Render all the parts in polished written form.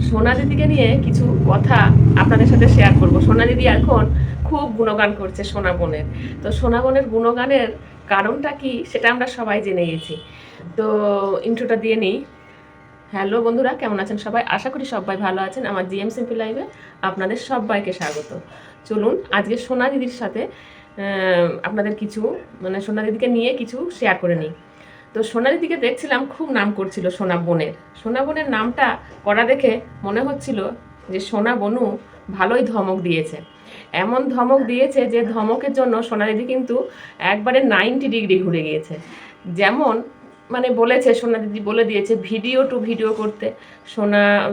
সোনা দিদিকে নিয়ে কিছু কথা আপনাদের সাথে শেয়ার করব। সোনা দিদি এখন খুব গুণগান করছে সোনা বোনের। তো সোনা বোনের গুণগানের কারণটা কি সেটা আমরা সবাই জেনে গেছি। তো ইন্ট্রোটা দিয়ে নিই। হ্যালো বন্ধুরা, কেমন আছেন সবাই? আশা করি সবাই ভালো আছেন। আমার জিএম সিম্পল লাইভে আপনাদের সবাইকে স্বাগত। চলুন আজকে সোনা দিদির সাথে আপনাদের কিছু সোনা দিদিকে নিয়ে কিছু শেয়ার করে নিই। তো সোনা দিদিকে দেখছিলাম, খুব নাম করছিল সোনা বোনের। সোনা বোনের নামটা করা দেখে মনে হচ্ছিল যে সোনা বনু ভালোই ধমক দিয়েছে। এমন ধমক দিয়েছে যে ধমকের জন্য সোনা দিদি কিন্তু একবারে 90 ডিগ্রি ঘুরে গিয়েছে। যেমন বলেছে, সোনা দিদি বলে দিয়েছে ভিডিও টু ভিডিও করতে,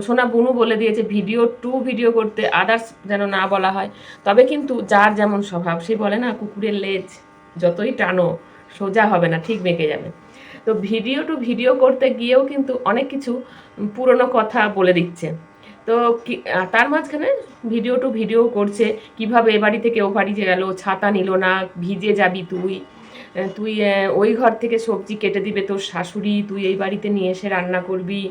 সোনা বুনু বলে দিয়েছে ভিডিও টু ভিডিও করতে, আদার্স যেন না বলা হয়। তবে কিন্তু যার যেমন স্বভাব, সে বলে না কুকুরের লেজ যতই টানো সোজা হবে না, ঠিক বেঁকে যাবে। তো ভিডিও টু ভিডিও করতে গিয়েও কিন্তু অনেক কিছু পুরনো কথা বলে দিচ্ছে। তো তার মাঝখানে ভিডিও টু ভিডিও করছে কিভাবে এ বাড়ি থেকে ও বাড়ি গেল, ছাতা নিল না, ভিজে যাবি তুই, তুই ওই ঘর থেকে সবজি কেটে দিবে তোর শাশুড়ি, তুই এই বাড়িতে নিয়ে এসে রান্না করবি,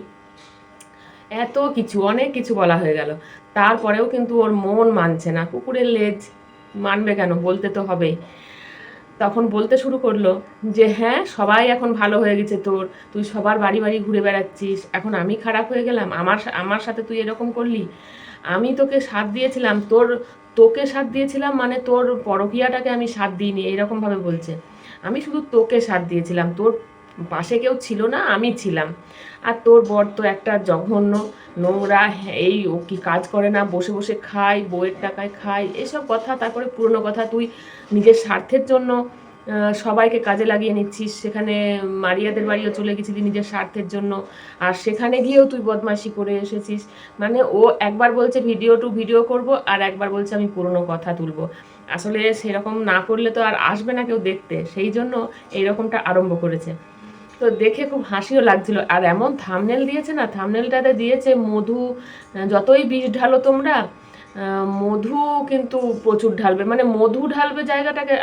এত কিছু অনেক কিছু বলা হয়ে গেল। তারপরেও কিন্তু ওর মন মানছে না। কুকুরের লেজ মানবে কেন, বলতে তো হবেই। তখন বলতে শুরু করলো যে হ্যাঁ, সবাই এখন ভালো হয়ে গেছে তোর, তুই সবার বাড়ি বাড়ি ঘুরে বেড়াচ্ছিস, এখন আমি খারাপ হয়ে গেলাম, আমার সাথে তুই এরকম করলি। আমি তোকে সাথ দিয়েছিলাম, তোকে সাথ দিয়েছিলাম মানে তোর পরকীয়াটাকে আমি সাথ দিইনি, এইরকমভাবে বলছে। আমি শুধু তোকে সাথ দিয়েছিলাম, তোর পাশে কেউ ছিল না, আমি ছিলাম। আর তোর বর তো একটা জঘন্য, নোংরা, এই ও কি কাজ করে না, বসে বসে খায়, বউয়ের টাকায় খায়, এসব কথা। তারপরে পুরনো কথা, তুই নিজের স্বার্থের জন্য সবাইকে কাজে লাগিয়ে নিচ্ছিস। সেখানে মারিয়াদের বাড়িও চলে গেছিলি নিজের স্বার্থের জন্য, আর সেখানে গিয়েও তুই বদমাইশি করে এসেছিস। ও একবার বলছে ভিডিও টু ভিডিও করব, আর একবার বলছে আমি পুরনো কথা তুলবো। আসলে সেরকম না করলে তো আর আসবে না কেউ দেখতে, সেই জন্য এইরকমটা আরম্ভ করেছে। তো দেখে খুব হাসিও লাগছিল। আর এমন থামনেল দিয়েছে না, থামনেলটাতে দিয়েছে মধু, যতই বিষ ঢালো তোমরা, মধু কিন্তু প্রচুর ঢালবে, মধু ঢালবে জায়গাটাকে,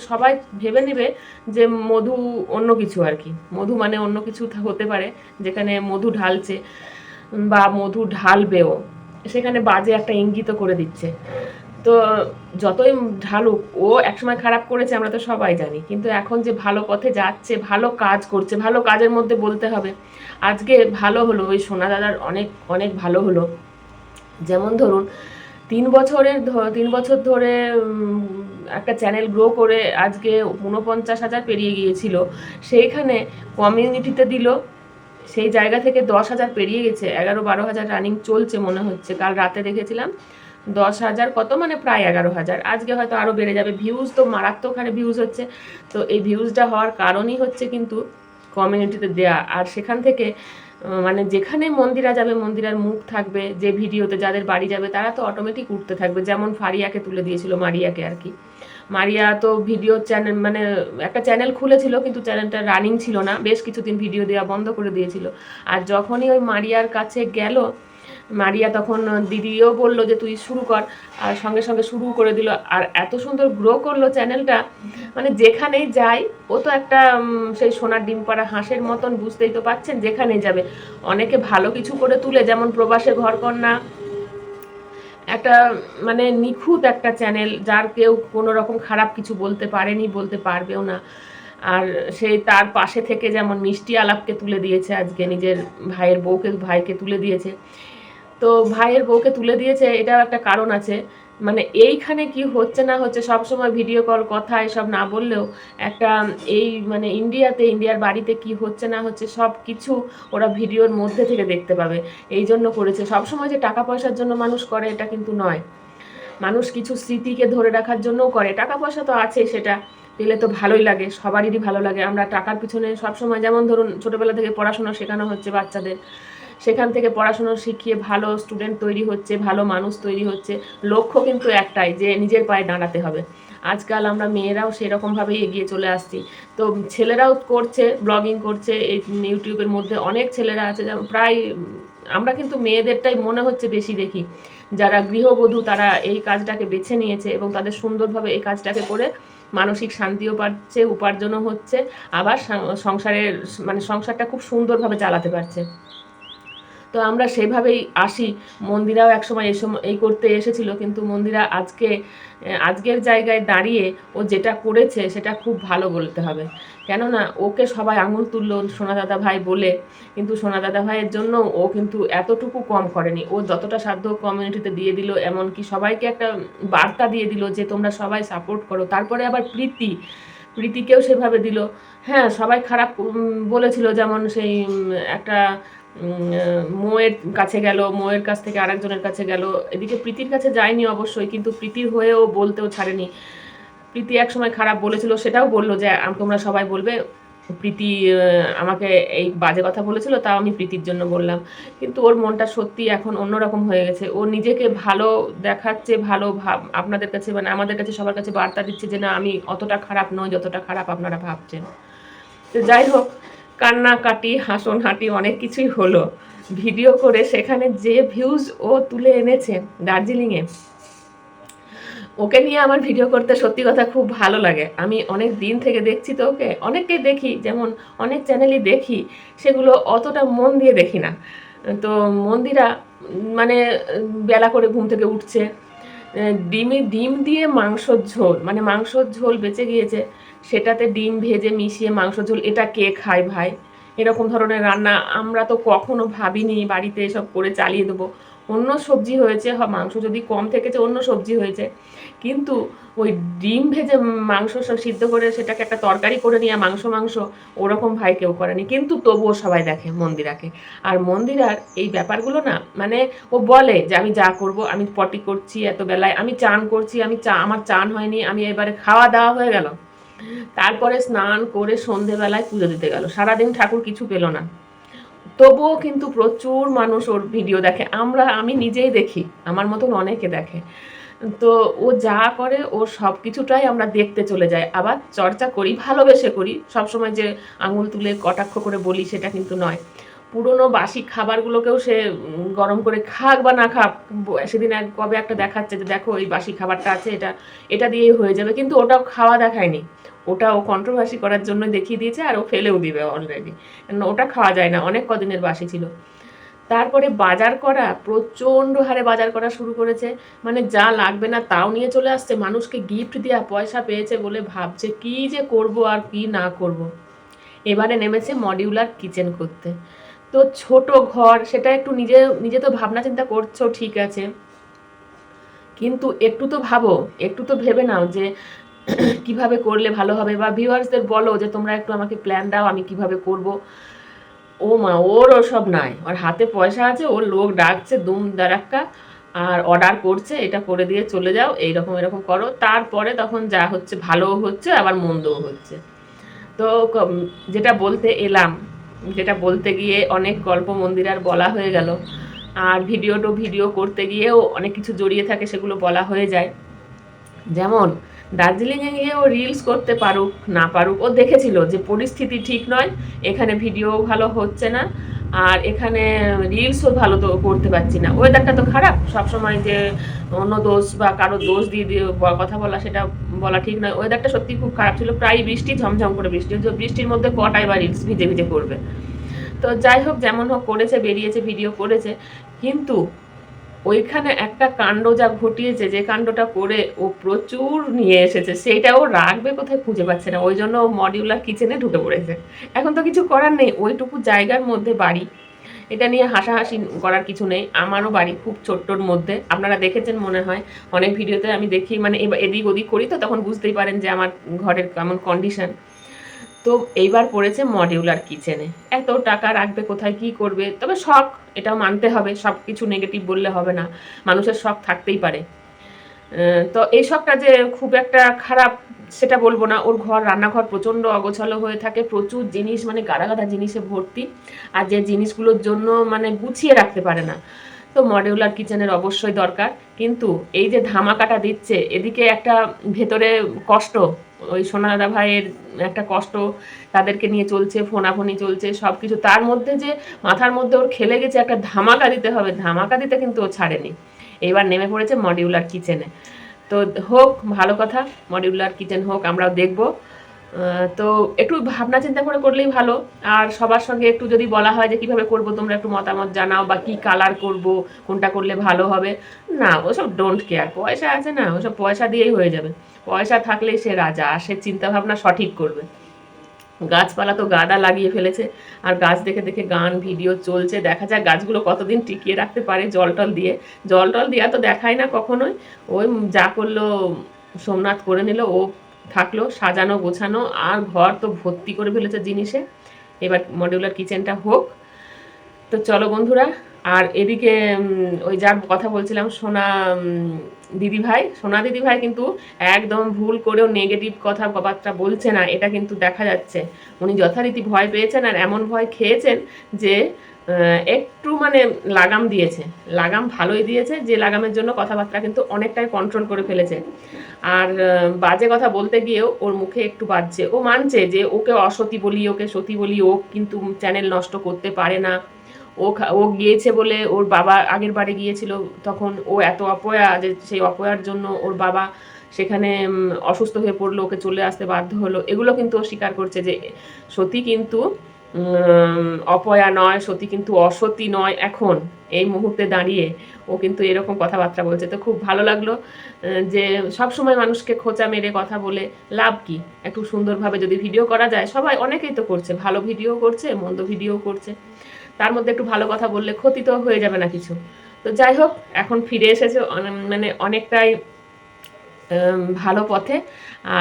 সবাই ভেবে নেবে যে মধু অন্য কিছু আর কি, মধু মানে অন্য কিছু হতে পারে যেখানে মধু ঢালছে বা মধু ঢালবেও, সেখানে বাজে একটা ইঙ্গিত করে দিচ্ছে। তো যতই ঢালুক, ও একসময় খারাপ করেছে আমরা তো সবাই জানি, কিন্তু এখন যে ভালো পথে যাচ্ছে, ভালো কাজ করছে, ভালো কাজের মধ্যে বলতে হবে। আজকে ভালো হলো, ওই সোনা দাদার অনেক অনেক ভালো হলো। যেমন ধরুন 3 বছর ধরে একটা চ্যানেল গ্রো করে আজকে 49,000 পেরিয়ে গিয়েছিল, সেইখানে কমিউনিটিতে দিল, সেই জায়গা থেকে 10,000 পেরিয়ে গেছে, 11-12,000 রানিং চলছে মনে হচ্ছে, কাল রাতে দেখেছিলাম। 10,000 কত, প্রায় 11,000, আজকে হয়তো আরও বেড়ে যাবে। ভিউজ তো মারাত্মক হারে ভিউজ হচ্ছে। তো এই ভিউজটা হওয়ার কারণই হচ্ছে কিন্তু কমিউনিটিতে দেয়া। আর সেখান থেকে যেখানে মন্দিরা যাবে, মন্দিরার মুখ থাকবে, যে ভিডিওতে যাদের বাড়ি যাবে তারা তো অটোমেটিক উঠতে থাকবে। যেমন ফারিয়াকে তুলে দিয়েছিল, মারিয়াকে আর কি। মারিয়া তো ভিডিও চ্যানেল, একটা চ্যানেল খুলেছিল, কিন্তু চ্যানেলটা রানিং ছিল না, বেশ কিছুদিন ভিডিও দেওয়া বন্ধ করে দিয়েছিল। আর যখনই ওই মারিয়ার কাছে গেল, মারিয়া তখন দিদিও বললো যে তুই শুরু কর, আর সঙ্গে সঙ্গে শুরু করে দিল। আর এত সুন্দর গ্রো করলো চ্যানেলটা, যেখানেই যায় ও তো একটা সেই সোনার ডিম পাড়া হাঁসের মতন, বুঝতেই তো পাচ্ছেন, যেখানেই যাবে অনেকে ভালো কিছু করে তুলে, যেমন প্রবাসে ঘরকন্যা, একটা নিখুঁত একটা চ্যানেল, যার কেউ কোনো রকম খারাপ কিছু বলতে পারেনি, বলতে পারবেও না। আর সেই তার পাশে থেকে যেমন মিষ্টি আলাপকে তুলে দিয়েছে, আজকে নিজের ভাইকে তুলে দিয়েছে। তো ভাইয়ের বউকে তুলে দিয়েছে, এটাও একটা কারণ আছে। এইখানে কি হচ্ছে না হচ্ছে সবসময় ভিডিও কল কথা এসব না বললেও, একটা এই ইন্ডিয়ার বাড়িতে কি হচ্ছে না হচ্ছে সব কিছু ওরা ভিডিওর মধ্যে থেকে দেখতে পাবে। এই জন্য করেছে। সবসময় যে টাকা পয়সার জন্য মানুষ করে এটা কিন্তু নয়, মানুষ কিছু স্মৃতিকে ধরে রাখার জন্যও করে। টাকা পয়সা তো আছে, সেটা পেলে তো ভালোই লাগে, সবারই ভালো লাগে। আমরা টাকার পিছনে সবসময়, যেমন ধরুন ছোটোবেলা থেকে পড়াশোনা শেখানো হচ্ছে বাচ্চাদের, সেখান থেকে পড়াশুনো শিখিয়ে ভালো স্টুডেন্ট তৈরি হচ্ছে, ভালো মানুষ তৈরি হচ্ছে। লক্ষ্য কিন্তু একটাই, যে নিজের পায়ে দাঁড়াতে হবে। আজকাল আমরা মেয়েরাও সেরকমভাবেই এগিয়ে চলে আসছি। তো ছেলেরাও করছে, ব্লগিং করছে, এই ইউটিউবের মধ্যে অনেক ছেলেরা আছে, যেমন প্রায় আমরা কিন্তু মেয়েদেরটাই মনে হচ্ছে বেশি দেখি, যারা গৃহবধূ তারা এই কাজটাকে বেছে নিয়েছে এবং তাদের সুন্দরভাবে এই কাজটাকে করে মানসিক শান্তিও পাচ্ছে, উপার্জনও হচ্ছে, আবার সংসারের সংসারটা খুব সুন্দরভাবে চালাতে পারছে। তো আমরা সেইভাবেই আসি। মন্দিরাও একসময় এই করতে এসেছিল, কিন্তু মন্দিরা আজকের জায়গায় দাঁড়িয়ে ও যেটা করেছে সেটা খুব ভালো বলতে হবে। কেননা ওকে সবাই আঙুল তুললো সোনা দাদা ভাই বলে, কিন্তু সোনা দাদা ভাইয়ের জন্য ও কিন্তু এতটুকু কম করেনি। ও যতটা সাধ্য কমিউনিটিতে দিয়ে দিল, এমনকি সবাইকে একটা বার্তা দিয়ে দিল যে তোমরা সবাই সাপোর্ট করো। তারপরে আবার প্রীতিকেও সেভাবে দিল। হ্যাঁ, সবাই খারাপ বলেছিল, যেমন সেই একটা মোয়ের কাছে গেল, মোয়ের কাছ থেকে আরেকজনের কাছে গেল, এদিকে প্রীতির কাছে যায়নি অবশ্যই, কিন্তু প্রীতির হয়েও বলতেও ছাড়েনি। প্রীতি এক সময় খারাপ বলেছিল, সেটাও বললো যে তোমরা সবাই বলবে প্রীতি আমাকে এই বাজে কথা বলেছিল, তাও আমি প্রীতির জন্য বললাম। কিন্তু ওর মনটা সত্যি এখন অন্যরকম হয়ে গেছে। ও নিজেকে ভালো দেখাচ্ছে, ভালো আপনাদের কাছে মানে আমাদের কাছে সবার কাছে বার্তা দিচ্ছে যে না, আমি অতটা খারাপ নই যতটা খারাপ আপনারা ভাবছেন। তো যাই হোক, কান্নাকাটি হাসি অনেক কিছুই হলো ভিডিও করে। সেখানে যে ভিউজ ও তুলে এনেছে দার্জিলিংয়ে, ওকে নিয়ে আমার ভিডিও করতে সত্যি কথা খুব ভালো লাগে। আমি অনেক দিন থেকে দেখছি তো ওকে, অনেককে দেখি, যেমন অনেক চ্যানেলই দেখি, সেগুলো অতটা মন দিয়ে দেখি না। তো মন্দিরা মানে বেলা করে ঘুম থেকে উঠছে, ডিম দিয়ে মাংসর ঝোল, মানে মাংসর ঝোল বেঁচে গিয়েছে, সেটাতে ডিম ভেজে মিশিয়ে মাংসর ঝোল, এটা কে খায় ভাই? এরকম ধরনের রান্না আমরা তো কখনো ভাবিনি বাড়িতে এসব করে চালিয়ে দেবো। অন্য সবজি হয়েছে, মাংস যদি কম থেকেছে অন্য সবজি হয়েছে, কিন্তু ওই ডিম ভেজে মাংস সব সিদ্ধ করে সেটাকে একটা তরকারি করে নিয়ে মাংস ওরকম ভাই কেউ করেনি। কিন্তু তবুও সবাই দেখে মন্দিরাকে। আর মন্দিরার এই ব্যাপারগুলো না, মানে ও বলে যে আমি যা করব, আমি পটি করছি এত বেলায়, আমি চান করছি, আমার চান হয়নি, আমি এবারে খাওয়া দাওয়া হয়ে গেল, তারপরে স্নান করে সন্ধেবেলায় পুজো দিতে গেল, সারাদিন ঠাকুর কিছু পেল না, তবুও কিন্তু প্রচুর মানুষ ওর ভিডিও দেখে। আমি নিজেই দেখি, আমার মতন অনেকে দেখে। তো ও যা করে ওর সব কিছুটাই আমরা দেখতে চলে যাই, আবার চর্চা করি, ভালোবেসে করি। সবসময় যে আঙুল তুলে কটাক্ষ করে বলি সেটা কিন্তু নয়। পুরনো বাসি খাবারগুলোকেও সে গরম করে খাক বা না খাক, সেদিন কবে একটা দেখাচ্ছে যে দেখো এই বাসি খাবারটা আছে, এটা দিয়েই হয়ে যাবে, কিন্তু ওটাও খাওয়া দেখায়নি। ওটা ও কন্ট্রোভার্সি করার জন্য দেখিয়ে দিয়েছে, আর ও ফেলেও দিবে অলরেডি, ওটা খাওয়া যায় না, অনেক কদিনের বাসি ছিল। তারপরে বাজার করা, প্রচণ্ড হারে বাজার করা শুরু করেছে, মানে যা লাগবে না তাও নিয়ে চলে আসছে, মানুষকে গিফট দেওয়া, পয়সা পেয়েছে বলে ভাবছে কি যে করব আর কি না করব। এবারে নেমেছে মডিউলার কিচেন করতে। তো ছোট ঘর, সেটা একটু নিজে নিজে তো ভাবনা চিন্তা করছো, ঠিক আছে, কিন্তু একটু তো ভাবো, একটু তো ভেবে নাও যে কিভাবে করলে ভালো হবে, বা ভিউয়ার্সদের বলো যে তোমরা একটু আমাকে প্ল্যান দাও আমি কিভাবে করব। ও মা, ওর ওসব নাই, ওর হাতে পয়সা আছে, ওর লোক ডাকছে দুম দারাক্কা, আর অর্ডার করছে, এটা করে দিয়ে চলে যাও, এইরকম এরকম করো, তারপরে তখন যা হচ্ছে ভালোও হচ্ছে আবার মন্দও হচ্ছে। তো যেটা বলতে এলাম, যেটা বলতে গিয়ে অনেক গল্প মন্দিরার বলা হয়ে গেল, আর ভিডিও করতে গিয়েও অনেক কিছু জড়িয়ে থাকে, সেগুলো বলা হয়ে যায়। যেমন দার্জিলিংয়ে গিয়ে ও রিলস করতে পারুক না পারুক, ও দেখেছিল যে পরিস্থিতি ঠিক নয়, এখানে ভিডিও ভালো হচ্ছে না, আর এখানে রিলসও ভালো তো করতে পারছি না, ওয়েদারটা তো খারাপ। সবসময় যে অন্য দোষ বা কারো দোষ দিয়ে দিয়ে কথা বলা, সেটা বলা ঠিক নয়। ওয়েদারটা সত্যি খুব খারাপ ছিল, প্রায় বৃষ্টি, ঝমঝম করে বৃষ্টি হচ্ছে, বৃষ্টির মধ্যে কটাই বা রিলস ভিজে ভিজে করবে। তো যাই হোক, যেমন হোক করেছে, বেরিয়েছে, ভিডিও করেছে, কিন্তু ওইখানে একটা কাণ্ড যা ঘটিয়েছে, যে কাণ্ডটা করে ও প্রচুর নিয়ে এসেছে, সেইটাও রাখবে কোথায় খুঁজে পাচ্ছে না, ওই জন্য মডিউলার কিচেনে ঢুকে পড়েছে। এখন তো কিছু করার নেই, ওইটুকু জায়গার মধ্যে বাড়ি, এটা নিয়ে হাসাহাসি করার কিছু নেই। আমারও বাড়ি খুব ছোট্টর মধ্যে, আপনারা দেখেছেন মনে হয় অনেক ভিডিওতে, আমি দেখি মানে এদিক ওদিক করি, তো তখন বুঝতেই পারেন যে আমার ঘরের কেমন কন্ডিশন। তো এইবার পড়েছে মডিউলার কিচেনে, এত টাকা রাখবে কোথায়, কি করবে, তবে শখ, এটাও মানতে হবে, সব কিছু নেগেটিভ বললে হবে না, মানুষের শখ থাকতেই পারে। তো এই শখটা যে খুব একটা খারাপ সেটা বলবো না। ওর রান্নাঘর প্রচণ্ড অগোছালো হয়ে থাকে, প্রচুর জিনিস, মানে গাদা জিনিসে ভর্তি, আর যে জিনিসগুলোর জন্য মানে গুছিয়ে রাখতে পারে না। তো মডিউলার কিচেনের অবশ্যই দরকার, কিন্তু এই যে ধামাকাটা দিচ্ছে, এদিকে একটা ভেতরে কষ্ট, ওই সোনাদা ভাইয়ের একটা কষ্ট, তাদেরকে নিয়ে চলছে, ফোনাফোনি চলছে, সব কিছু, তার মধ্যে যে মাথার মধ্যে ওর খেলে গেছে একটা ধামাকা দিতে হবে, ধামাকা দিতে কিন্তু ও ছাড়েনি, এবার নেমে পড়েছে মডিউলার কিচেনে। তো হোক, ভালো কথা, মডিউলার কিচেন হোক, আমরাও দেখব। তো একটু ভাবনা চিন্তা করে করলেই ভালো। আর সবার সঙ্গে একটু যদি বলা হয় যে কিভাবে করব তোমরা একটু মতামত জানাও, বা কি কালার করব, কোনটা করলে ভালো হবে, না ওসব ডোন্ট কেয়ার। পয়সা আছে না, ওসব পয়সা দিয়েই হয়ে যাবে। পয়সা থাকলেই সে রাজা, আর সে চিন্তা ভাবনা সঠিক করবে। গাছপালা তো গাদা লাগিয়ে ফেলেছে, আর গাছ দেখে দেখে গান ভিডিও চলছে। দেখা যাক গাছগুলো কতদিন টিকিয়ে রাখতে পারে জল টল দিয়ে। জল টল দেওয়া তো দেখায় না কখনোই, ওই যা করলো সোমনাথ করে নিল, ও থাকলো সাজানো গোছানো, আর ঘর তো ভর্তি করে ফেলেছে জিনিসে। এবার মডিউলার কিচেনটা হোক। তো চলো বন্ধুরা, আর এদিকে ওই যার কথা বলছিলাম সোনা দিদিভাই, সোনা দিদিভাই কিন্তু একদম ভুল করেও নেগেটিভ কথাবার্তা বলছে না, এটা কিন্তু দেখা যাচ্ছে। উনি যথারীতি ভয় পেয়েছেন, আর এমন ভয় খেয়েছেন যে একটু মানে লাগাম দিয়েছে, লাগাম ভালোই দিয়েছে, যে লাগামের জন্য কথাবার্তা কিন্তু অনেকটাই কন্ট্রোল করে ফেলেছে। আর বাজে কথা বলতে গিয়েও ওর মুখে একটু বাজছে। ও মানছে যে ওকে অসতী বলি, ওকে সতী বলি, ও কিন্তু চ্যানেল নষ্ট করতে পারে না। ও গিয়েছে বলে, ওর বাবা আগের বারে গিয়েছিল, তখন ও এত অপয়া যে সেই অপয়ার জন্য ওর বাবা সেখানে অসুস্থ হয়ে পড়লো, ওকে চলে আসতে বাধ্য হলো। এগুলো কিন্তু ও স্বীকার করছে যে সতী কিন্তু অপয়া নয়, সতী কিন্তু অসতী নয়। এখন এই মুহূর্তে দাঁড়িয়ে ও কিন্তু এরকম কথাবার্তা বলছে। তো খুব ভালো লাগলো যে সবসময় মানুষকে খোঁচা মেরে কথা বলে লাভ কি, একটু সুন্দরভাবে যদি ভিডিও করা যায়। সবাই অনেকেই তো করছে, ভালো ভিডিও করছে, মন্দ ভিডিও করছে, তার মধ্যে একটু ভালো কথা বললে ক্ষতি তো হয়ে যাবে না কিছু। তো যাই হোক, এখন ফিরে এসেছে মানে অনেকটাই ভালো পথে।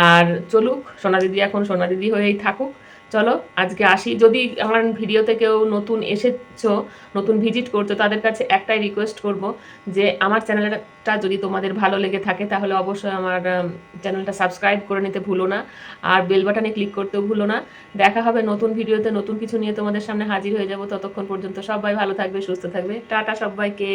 আর চলুক, সোনা দিদি এখন সোনা দিদি হয়েই থাকুক। চলো আজকে আসি। যদি আমার ভিডিওতে কেউ নতুন এসেছো, নতুন ভিজিট করছো, তাদের কাছে একটাই রিকোয়েস্ট করব যে আমার চ্যানেলটা যদি তোমাদের ভালো লেগে থাকে তাহলে অবশ্যই আমার চ্যানেলটা সাবস্ক্রাইব করে নিতে ভুলো না, আর বেল বাটনে ক্লিক করতেও ভুলো না। দেখা হবে নতুন ভিডিওতে, নতুন কিছু নিয়ে তোমাদের সামনে হাজির হয়ে যাব। ততক্ষণ পর্যন্ত সবাই ভালো থাকবে, সুস্থ থাকবে। টাটা সবাইকে।